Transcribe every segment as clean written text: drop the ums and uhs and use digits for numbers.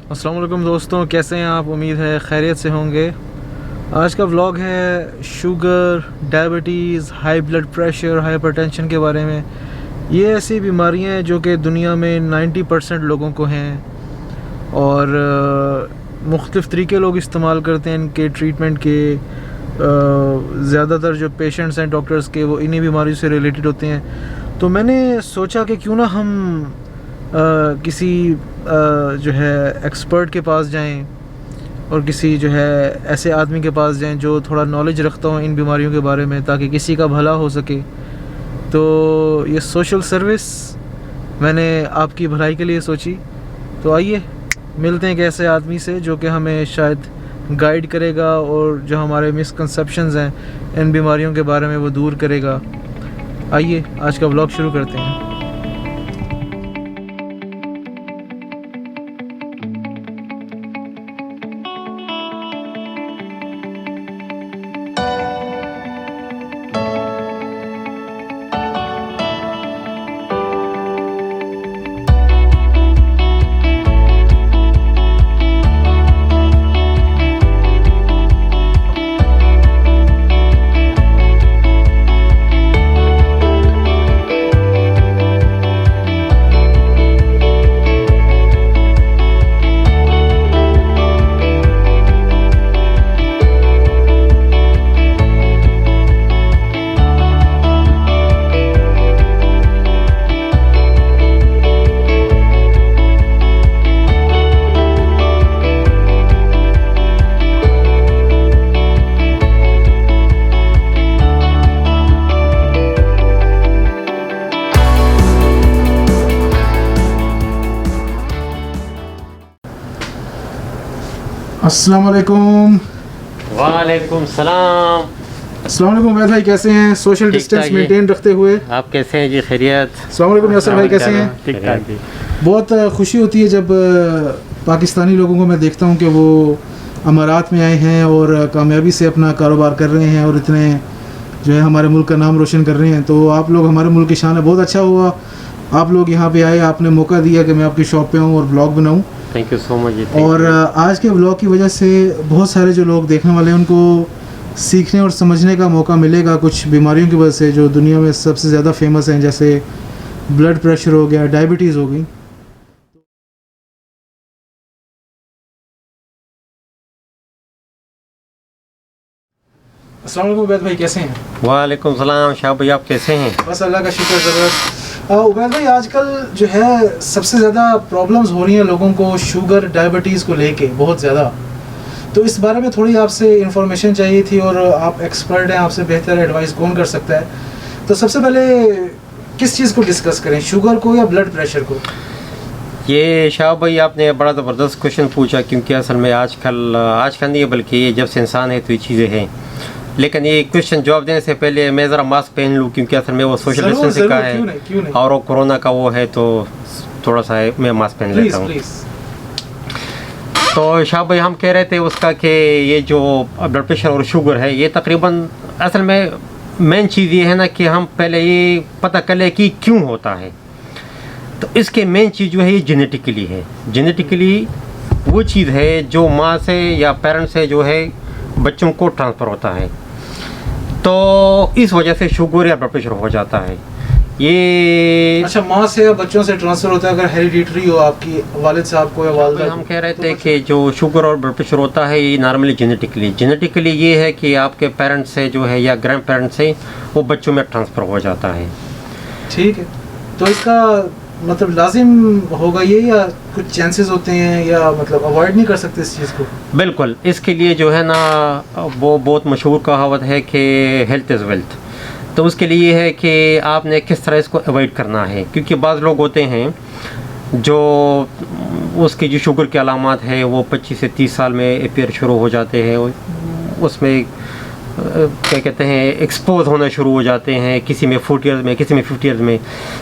अस्सलाम वालेकुम दोस्तों, कैसे हैं आप? उम्मीद है खैरियत से होंगे। आज का व्लॉग है sugar, diabetes, high blood pressure, hypertension के बारे में। ये ऐसी बीमारियां हैं जो कि दुनिया में 90% लोगों को हैं और मुख्तलिफ़ तरीके लोग इस्तेमाल करते हैं इनके ट्रीटमेंट के। ज़्यादातर जो पेशेंट्स हैं डॉक्टर्स के, वो इन्हीं बीमारियों से रिलेटेड होते हैं। तो मैंने सोचा कि क्यों ना हम किसी जो है एक्सपर्ट के पास जाएं और किसी जो है ऐसे आदमी के पास जाएं जो थोड़ा नॉलेज रखता हो इन बीमारियों के बारे में, ताकि किसी का भला हो सके। तो ये सोशल सर्विस मैंने आपकी भलाई के लिए सोची। तो आइए मिलते हैं एक ऐसे आदमी से जो कि हमें शायद गाइड करेगा और जो हमारे मिसकंसेप्शंस हैं इन बीमारियों के बारे में वो दूर करेगा। आइए आज का व्लॉग शुरू करते हैं। अस्सलाम वालेकुम। वालेकुम सलाम। अस्सलाम वालेकुम वैद भाई, कैसे हैं? सोशल डिस्टेंस मेंटेन रखते हुए। आप कैसे हैं जी? खैरियत? अस्सलाम वालेकुम यासर भाई, कैसे हैं? ठीक ठाक जी। बहुत खुशी होती है जब पाकिस्तानी लोगों को मैं देखता हूं कि वो अमारात में आए हैं और कामयाबी से अपना कारोबार कर रहे हैं और इतने जो है हमारे मुल्क का नाम रोशन कर रहे हैं। तो आप लोग हमारे मुल्क की शान है। बहुत अच्छा हुआ आप लोग यहाँ पे आए, आपने मौका दिया कि मैं आपकी शॉप पे आऊँ और ब्लॉग बनाऊँ। थैंक यू सो मच जी। और आज के ब्लॉग की वजह से बहुत सारे जो लोग देखने वाले हैं उनको सीखने और समझने का मौका मिलेगा कुछ बीमारियों की वजह से जो दुनिया में सबसे ज़्यादा फेमस हैं, जैसे ब्लड प्रेशर हो गया, डायबिटीज़ हो गई। अस्सलाम वालेकुम उबैद भाई, कैसे हैं? वालेकुम सलाम शाह भाई, आप कैसे हैं? बस अल्लाह का शुक्र ज़बरदस्त। उबैद भाई, आजकल जो है सबसे ज़्यादा प्रॉब्लम्स हो रही हैं लोगों को शुगर डायबिटीज़ को लेके, बहुत ज़्यादा। तो इस बारे में थोड़ी आपसे इंफॉर्मेशन चाहिए थी और आप एक्सपर्ट हैं, आपसे बेहतर एडवाइस कौन कर सकता है। तो सबसे पहले किस चीज़ को डिस्कस करें, शुगर को या ब्लड प्रेशर को? ये शाह भाई आपने बड़ा ज़बरदस्त क्वेश्चन पूछा, क्योंकि असल में आजकल नहीं बल्कि ये जब से इंसान है तो ये चीज़ें हैं। लेकिन ये क्वेश्चन जवाब देने से पहले मैं ज़रा मास्क पहन लूँ, क्योंकि असल में वो सोशल डिस्टेंसिंग का है। क्यों नहीं? और वो कोरोना का वो है, तो थोड़ा सा मैं मास्क पहन लेता हूँ। तो शाह भाई हम कह रहे थे उसका कि ये जो ब्लड प्रेशर और शुगर है, ये तकरीबन असल में मेन चीज़ ये है ना कि हम पहले ये पता कर लें कि क्यों होता है। तो इसके मेन चीज़ जो है ये जेनेटिकली है। जेनेटिकली वो चीज़ है जो माँ से या पेरेंट्स से जो है बच्चों को ट्रांसफ़र होता है। तो इस वजह से शुगर या ब्लड प्रेशर हो जाता है। ये अच्छा, माँ से या बच्चों से ट्रांसफ़र होता है अगर हेरिडिटरी हो, आपकी वालिद साहब को या वालिदा को? हम कह रहे थे कि जो शुगर और ब्लड प्रेशर होता है ये नॉर्मली जेनेटिकली ये है कि आपके पेरेंट्स से जो है या ग्रैंड पेरेंट्स से वो बच्चों में ट्रांसफ़र हो जाता है। ठीक है, तो इसका मतलब लाजिम होगा ये या कुछ चांसेस होते हैं, या मतलब अवॉइड नहीं कर सकते इस चीज़ को? बिल्कुल, इसके लिए जो है ना वो बहुत मशहूर कहावत है कि हेल्थ इज़ वेल्थ। तो उसके लिए है कि आपने किस तरह इसको अवॉइड करना है, क्योंकि बाज़ लोग होते हैं जो उसकी जो शुगर के अलामात है वो 25 से 30 साल में अपीयर शुरू हो जाते हैं। उसमें क्या कहते हैं एक्सपोज होना शुरू हो जाते हैं, किसी में 40 ईयर्स में, किसी में 50 ईयर्स में।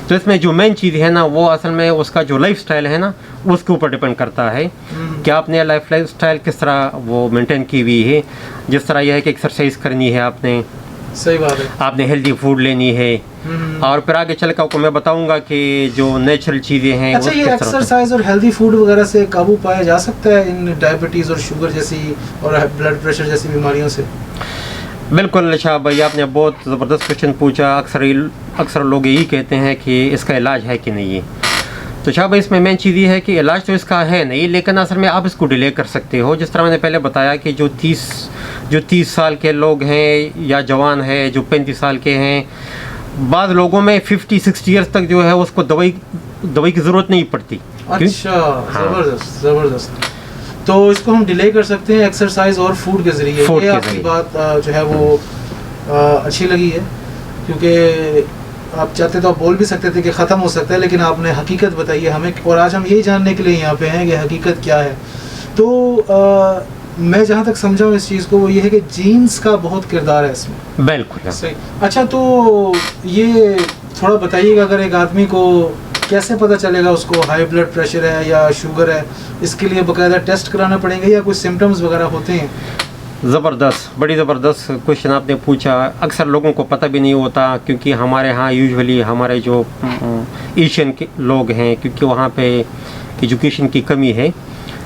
तो इसमें जो मेन चीज़ है ना वो असल में उसका जो लाइफ स्टाइल है ना उसके ऊपर डिपेंड करता है कि आपने लाइफ स्टाइल किस तरह वो मेंटेन की हुई है। जिस तरह यह है कि एक्सरसाइज करनी है आपने, सही बात है। आपने हेल्दी फूड लेनी है, और फिर आगे चल कर आपको मैं बताऊंगा कि जो नेचुरल चीज़ें हैं। अच्छा, ये एक्सरसाइज और हेल्दी फूड वगैरह से काबू पाया जा सकता है इन डायबिटीज़ और शुगर जैसी और ब्लड प्रेशर जैसी बीमारियों से? बिल्कुल शाह भाई, आपने बहुत ज़बरदस्त क्वेश्चन पूछा। अक्सर लोग यही कहते हैं कि इसका इलाज है कि नहीं है। तो शाह भाई, इसमें मेन चीज़ ये है कि इलाज तो इसका है नहीं, लेकिन असल में आप इसको डिले कर सकते हो। जिस तरह मैंने पहले बताया कि जो 30 साल के लोग हैं या जवान है जो 35 साल के हैं, बाद लोगों में 50-60 ईयर्स तक जो है उसको दवाई की ज़रूरत नहीं पड़ती। अच्छा, हाँ। ज़बरदस्त। तो इसको हम डिले कर सकते हैं एक्सरसाइज और फूड के ज़रिए। ये आपकी बात जो है वो अच्छी लगी है, क्योंकि आप चाहते तो आप बोल भी सकते थे कि ख़त्म हो सकता है, लेकिन आपने हकीकत बताई है हमें, और आज हम यही जानने के लिए यहाँ पे हैं कि हकीकत क्या है। तो मैं जहाँ तक समझा हूँ इस चीज़ को, वो ये है कि जीन्स का बहुत किरदार है इसमें। बिल्कुल सही। अच्छा, तो ये थोड़ा बताइएगा, अगर एक आदमी को कैसे पता चलेगा उसको हाई ब्लड प्रेशर है या शुगर है? इसके लिए बाकायदा टेस्ट कराना पड़ेंगे या कुछ सिम्टम्स वगैरह होते हैं? ज़बरदस्त, बड़ी ज़बरदस्त क्वेश्चन आपने पूछा। अक्सर लोगों को पता भी नहीं होता, क्योंकि हमारे यहाँ यूजुअली हमारे जो एशियन के लोग हैं, क्योंकि वहाँ पे एजुकेशन की कमी है,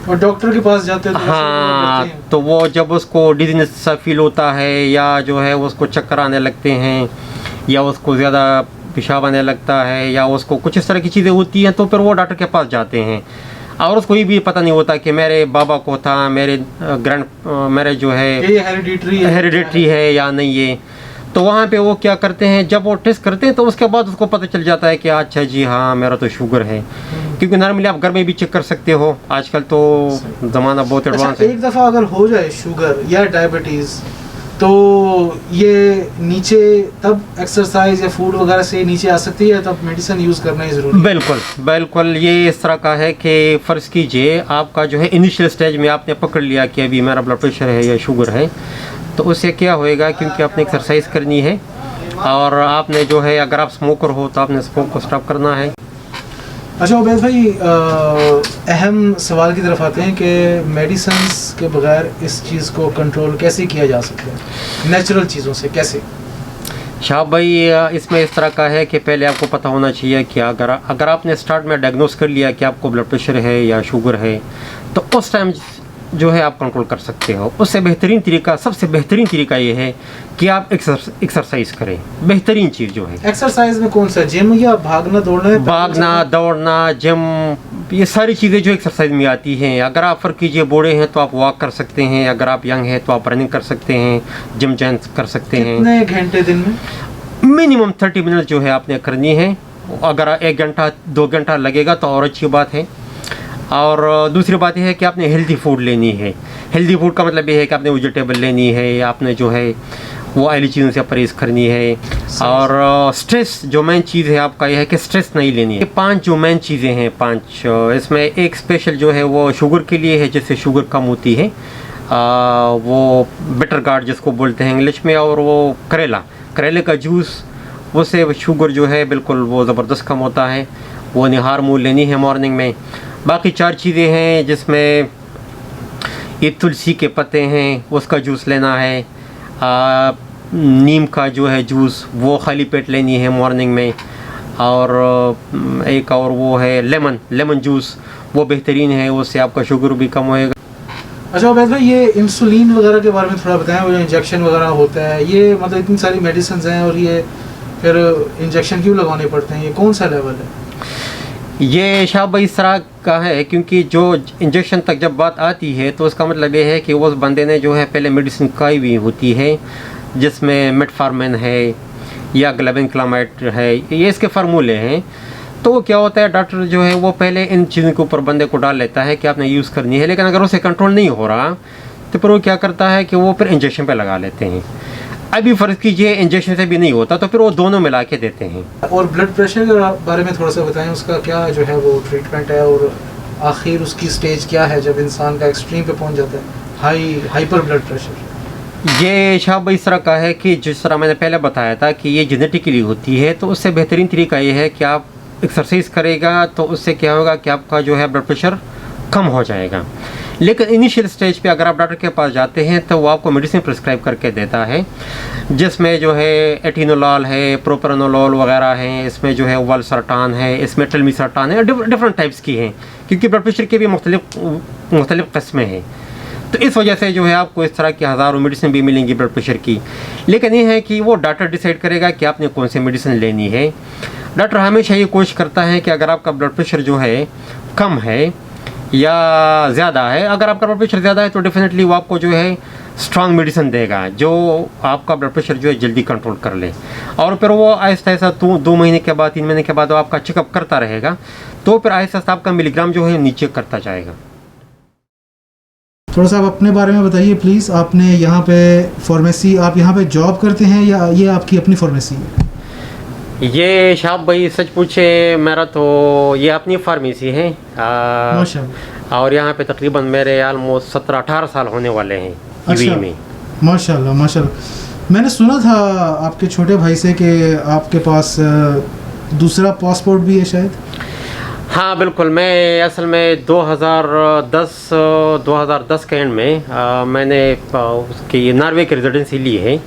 और डॉक्टर के पास जाते हैं तो हाँ, तो वो जब उसको डिजीनेस सा फील होता है, या जो है उसको चक्कर आने लगते हैं, या उसको ज़्यादा पेशाब आने लगता है, या उसको कुछ इस तरह की चीज़ें होती हैं, तो फिर वो डॉक्टर के पास जाते हैं। और उसको ये भी पता नहीं होता कि मेरे बाबा को था, मेरे जो है हेरिडिटरी है या नहीं है। तो वहाँ पे वो क्या करते हैं, जब वो टेस्ट करते हैं तो उसके बाद उसको पता चल जाता है कि अच्छा जी हाँ, मेरा तो शुगर है। क्योंकि नॉर्मली आप घर में भी चेक कर सकते हो, आजकल तो ज़माना बहुत एडवांस है। एक दफ़ा अगर हो जाए शुगर या डायबिटीज़, तो ये नीचे तब एक्सरसाइज या फूड वगैरह से नीचे आ सकती है, तब मेडिसिन यूज़ करना ही ज़रूरी है? बिल्कुल बिल्कुल। ये इस तरह का है कि फ़र्ज़ कीजिए आपका जो है इनिशियल स्टेज में आपने पकड़ लिया कि अभी मेरा ब्लड प्रेशर है या शुगर है, तो उससे क्या होएगा, क्योंकि आपने एक्सरसाइज करनी है, और आपने जो है अगर आप स्मोकर हो तो आपने स्मोक को स्टॉप करना है। अच्छा उबैद भाई, अहम सवाल की तरफ आते हैं कि मेडिसिन्स के बगैर इस चीज़ को कंट्रोल कैसे किया जा सकता है, नेचुरल चीज़ों से कैसे? शाह भाई, इसमें इस तरह का है कि पहले आपको पता होना चाहिए कि अगर आपने स्टार्ट में डायग्नोस कर लिया कि आपको ब्लड प्रेशर है या शुगर है, तो उस टाइम जो है आप कंट्रोल कर सकते हो। उससे बेहतरीन तरीका, सबसे बेहतरीन तरीका ये है कि आप एक्सरसाइज करें। बेहतरीन चीज़ जो है एक्सरसाइज में कौन सा, जिम या भागना दौड़ना? भागना दौड़ना, जिम, ये सारी चीज़ें जो एक्सरसाइज में आती हैं। अगर आप फ़र्क कीजिए बूढ़े हैं तो आप वॉक कर सकते हैं, अगर आप यंग हैं तो आप रनिंग कर सकते हैं, जिम जॉइन कर सकते हैं। कितने घंटे दिन में? मिनिमम 30 मिनट जो है आपने करनी है। अगर 1 घंटा 2 घंटा लगेगा तो और अच्छी बात है। और दूसरी बात यह है कि आपने हेल्दी फूड लेनी है। हेल्दी फूड का मतलब ये है कि आपने वेजिटेबल लेनी है, आपने जो है वो ऑयली चीज़ों से परहेज़ करनी है। और स्ट्रेस जो मेन चीज़ है आपका यह है कि स्ट्रेस नहीं लेनी है। 5 जो मेन चीज़ें हैं, 5 इसमें एक स्पेशल जो है वो शुगर के लिए है, जिससे शुगर कम होती है, वो बिटर गार्ड जिसको बोलते हैं इंग्लिश में, और वो करेले का जूस, उससे शुगर जो है बिल्कुल वो ज़बरदस्त कम होता है। वो निहार मूल लेनी है मॉर्निंग में। बाकी 4 चीज़ें हैं जिसमें ये तुलसी के पत्ते हैं, उसका जूस लेना है, नीम का जो है जूस वो खाली पेट लेनी है मॉर्निंग में, और एक और वो है लेमन जूस, वो बेहतरीन है, उससे आपका शुगर भी कम होएगा। अच्छा उबैद भाई, ये इंसुलिन वगैरह के बारे में थोड़ा बताएं। वो जो इंजेक्शन वगैरह होता है, ये मतलब इतनी सारी मेडिसिन हैं और ये फिर इंजेक्शन क्यों लगाने पड़ते हैं, ये कौन सा लेवल है? ये शाह भाई इस तरह का है, क्योंकि जो इंजेक्शन तक जब बात आती है तो उसका मतलब ये है कि उस बंदे ने जो है पहले मेडिसिन खाई हुई होती है, जिसमें मेटफॉर्मिन है या ग्लेबेनक्लामाइड है, ये इसके फार्मूले हैं। तो क्या होता है, डॉक्टर जो है वो पहले इन चीज़ों के ऊपर बंदे को डाल लेता है कि आपने यूज़ करनी है, लेकिन अगर उसे कंट्रोल नहीं हो रहा तो फिर वो क्या करता है कि वो फिर इंजेक्शन पे लगा लेते हैं। अभी फ़र्ज़ कीजिए इंजेक्शन से भी नहीं होता तो फिर वो दोनों मिला के देते हैं। और ब्लड प्रेशर के बारे में थोड़ा सा बताएं, उसका क्या जो है वो ट्रीटमेंट है, और आखिर उसकी स्टेज क्या है जब इंसान का एक्सट्रीम पे पहुंच जाता है, हाइपर ब्लड प्रेशर? ये शाह भाई इस तरह का है कि जिस तरह मैंने पहले बताया था कि ये जेनेटिकली होती है, तो उससे बेहतरीन तरीका ये है कि आप एक्सरसाइज करेगा तो उससे क्या होगा कि आपका जो है ब्लड प्रेशर कम हो जाएगा। लेकिन इनिशियल स्टेज पे अगर आप डॉक्टर के पास जाते हैं तो वो आपको मेडिसिन प्रिस्क्राइब करके देता है, जिसमें जो है एटिनोलॉल है, प्रोप्रानोलॉल वगैरह हैं, इसमें जो है वालसर्टान है, इसमें टेलमिसर्टान है, डिफरेंट टाइप्स की हैं, क्योंकि ब्लड प्रेशर के भी मुख्तलिफ किस्में हैं। तो इस वजह से जो है आपको इस तरह की हज़ारों मेडिसिन भी मिलेंगी ब्लड प्रेशर की। लेकिन ये है कि वो डॉक्टर डिसाइड करेगा कि आपने कौन सी मेडिसिन लेनी है। डॉक्टर हमेशा ये कोशिश करता है कि अगर आपका ब्लड प्रेशर जो है कम है या ज़्यादा है, अगर आपका ब्लड प्रेशर ज़्यादा है तो डेफिनेटली वो आपको जो है स्ट्रॉन्ग मेडिसिन देगा जो आपका ब्लड प्रेशर जो है जल्दी कंट्रोल कर ले। और फिर वो आहिस्ता आहिस्ता 2 महीने के बाद 3 महीने के बाद वो आपका चेकअप करता रहेगा, तो फिर आहिस्ता आहिस्ता आपका मिलीग्राम जो है नीचे करता जाएगा। थोड़ा सा आप अपने बारे में बताइए प्लीज़। आपने यहाँ पे फार्मेसी, आप यहाँ पे जॉब करते हैं या ये आपकी अपनी फार्मेसी है? ये शाह भाई सच पूछे मेरा तो ये अपनी फार्मेसी है माशाल्लाह। और यहाँ पे तकरीबन मेरे ऑलमोस्ट 17-18 साल होने वाले हैं यूएई में। माशाल्लाह माशाल्लाह। मैंने सुना था आपके छोटे भाई से कि आपके पास दूसरा पासपोर्ट भी है शायद? हाँ बिल्कुल, मैं असल में 2010 के एंड में मैंने उसकी नॉर्वे की रेजिडेंसी ली है,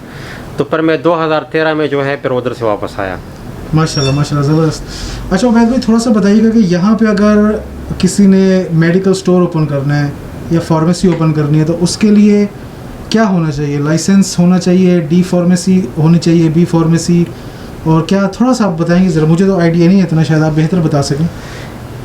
तो पर मैं 2013 में जो है फिर उधर से वापस आया। माशाल्लाह माशाल्लाह, ज़बरदस्त। अच्छा उबैद भाई, थोड़ा सा बताइएगा कि यहाँ पे अगर किसी ने मेडिकल स्टोर ओपन करना है या फार्मेसी ओपन करनी है तो उसके लिए क्या होना चाहिए? लाइसेंस होना चाहिए, डी फार्मेसी होनी चाहिए, बी फार्मेसी, और क्या थोड़ा सा आप बताएंगे ज़रा? मुझे तो आइडिया नहीं है इतना, शायद आप बेहतर बता सकें।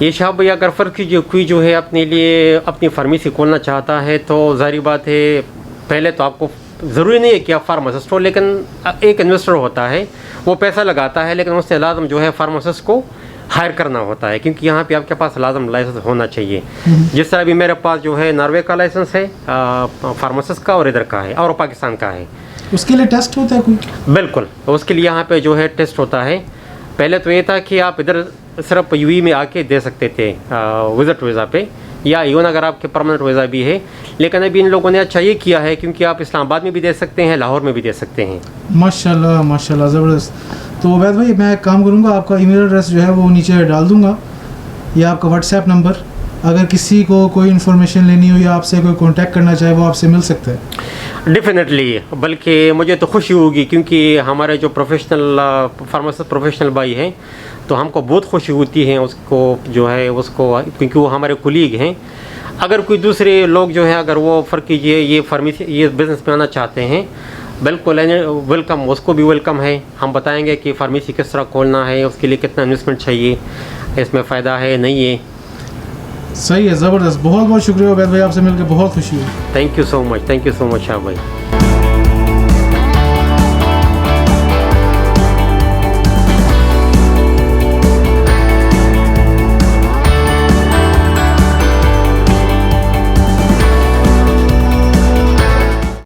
ये शाह भैया अगर फ़र्क कोई जो है अपने लिए अपनी फार्मेसी खोलना चाहता है तो ज़ाहिर बात है पहले तो आपको ज़रूरी नहीं है कि आप फार्मासिस्ट हो, लेकिन एक इन्वेस्टर होता है वो पैसा लगाता है, लेकिन उससे लाजम जो है फार्मासिस्ट को हायर करना होता है, क्योंकि यहाँ पे आपके पास लाजम लाइसेंस होना चाहिए। जिस तरह भी मेरे पास जो है नॉर्वे का लाइसेंस है फार्मासिस्ट का, और इधर का है और पाकिस्तान का है। उसके लिए टेस्ट होता है कोई? बिल्कुल, उसके लिए यहाँ पे जो है टेस्ट होता है। पहले तो ये था कि आप इधर सिर्फ यूएई में आके दे सकते थे विज़िट वीज़ा पे, या इवन अगर आपके परमानेंट वीज़ा भी है, लेकिन अभी इन लोगों ने अच्छा ये किया है क्योंकि आप इस्लामाबाद में भी दे सकते हैं, लाहौर में भी दे सकते हैं। माशाल्लाह माशाल्लाह, ज़बरदस्त। तो उबैद भाई मैं काम करूँगा, आपका ईमेल एड्रेस जो है वो नीचे डाल दूँगा, या आपका व्हाट्सएप नंबर, अगर किसी को कोई इन्फॉर्मेशन लेनी हो या आपसे कोई कांटेक्ट करना चाहे वो आपसे मिल सकता है। डेफिनेटली, बल्कि मुझे तो खुशी होगी क्योंकि हमारे जो प्रोफेशनल फार्मासिस्ट प्रोफेशनल भाई हैं तो हमको बहुत खुशी होती है उसको जो है उसको, क्योंकि वो हमारे कुलीग हैं। अगर कोई दूसरे लोग जो है अगर वो फ़र्क कीजिए ये फार्मेसी ये बिज़नेस में आना चाहते हैं, बिल्कुल वेलकम, उसको भी वेलकम है। हम बताएंगे कि फार्मेसी किस तरह खोलना है, उसके लिए कितना इन्वेस्टमेंट चाहिए, इसमें फ़ायदा है नहीं है। सही है, ज़बरदस्त। बहुत बहुत शुक्रिया उबैद भाई, आपसे मिलकर बहुत खुशी हुई। Thank you so much Shah भाई।